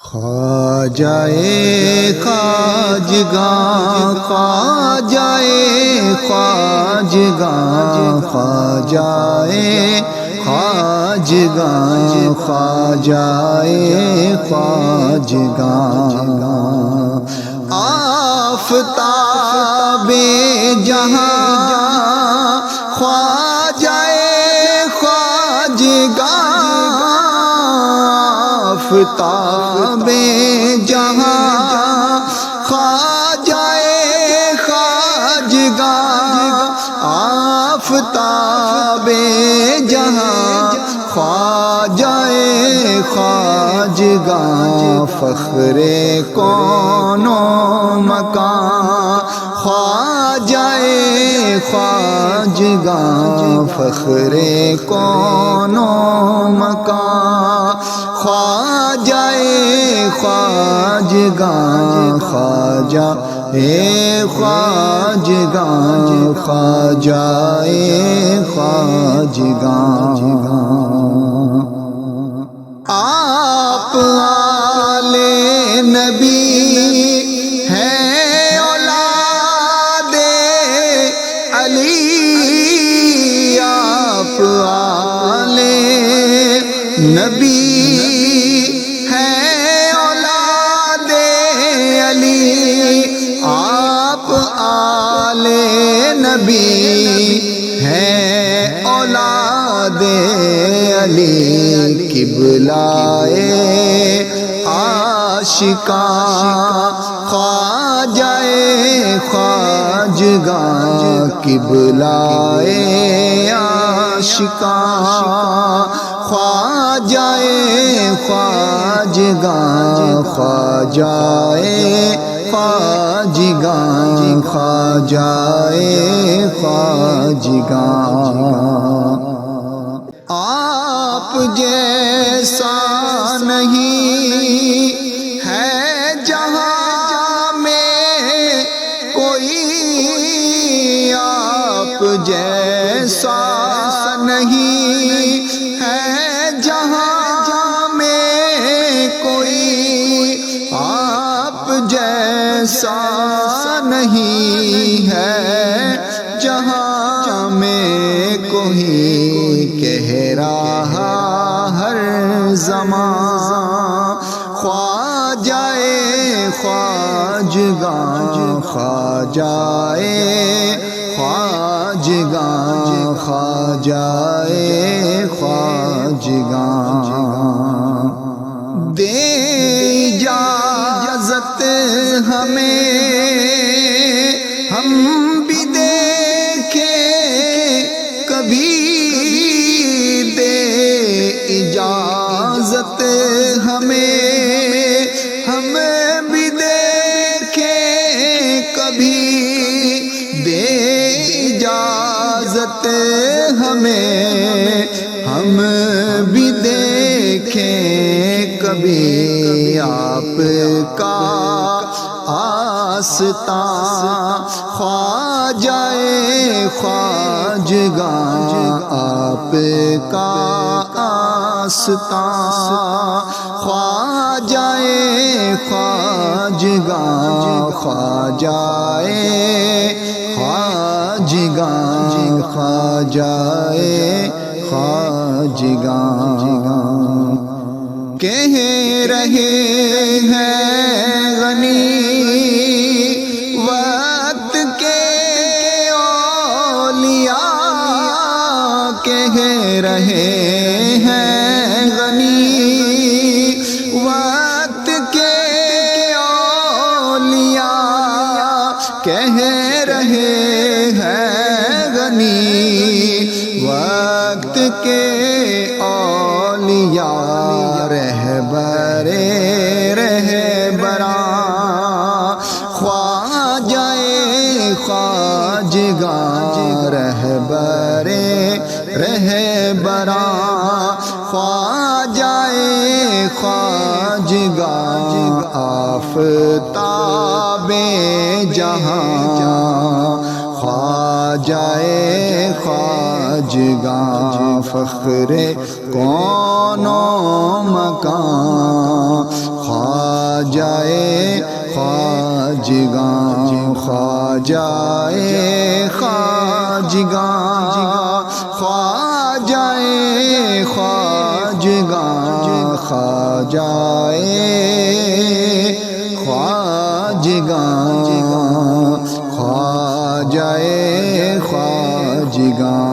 خواجائے خواجگاں خواجائے خواجگاں خواجائے خواجگاں خواجائے خواجگاں آفتاب جہاں خواجائے خواجگاں آفتاب جہاں خواجائے خواجگاں آفتاب جہاں خواجائے خواجگاں فخر کون و مکان خواجائے خواجگاں فخر کون و مکان خواجائے خواجگاں خواجہ خواجگاں خواجائے خواجگاں آپ آل نبی ہیں اولاد علی آپ آل نبی ہیں اولاد علی آپ آل نبی ہیں اولاد علی قبلۂ عاشقاں خواجائے خواجگاں قبلۂ عاشقاں خواجائے خواجگاں خواجائے خواجگاں خواجائے خواجگاں آپ جیسا نہیں ہے جہاں میں کوئی آپ جیسا نہیں ہے جہاں میں کوئی آپ جیسا نہیں ہے جہاں میں کوئی کہہ رہا ہر زمان خواجائے خواجگاں خواجائے خواجگاں خواجائے خواجگاں دے اجازت ہمیں ہم بھی دیکھیں کبھی دے اجازت ہمیں ہم بھی دیکھیں کبھی دے اجازت ہمیں ہم بھی دیکھیں کبھی آپ کا آستان خواجائے خواجگاں آپ کا آستان خواجائے خواجگاں خواجائے خواجگاں خواجائے خواجگاں کہہ رہے ہیں غنی وقت کے اولیاء کہہ رہے ہیں غنی وقت کے اولیاء کہہ رہے ہیں غنی وقت کے اولیاء رہبرے رہبراں خواجائے خواجگاں رہبرے رہبراں خواجائے خواجگاں آفتاب جہاں خواجائے خواجگاں فخر کون و مکان خواجائے خواجگاں خواجائے خواجگاں خواجائے خواجگاں خواجائے خواجگاں خواجائے خواجگاں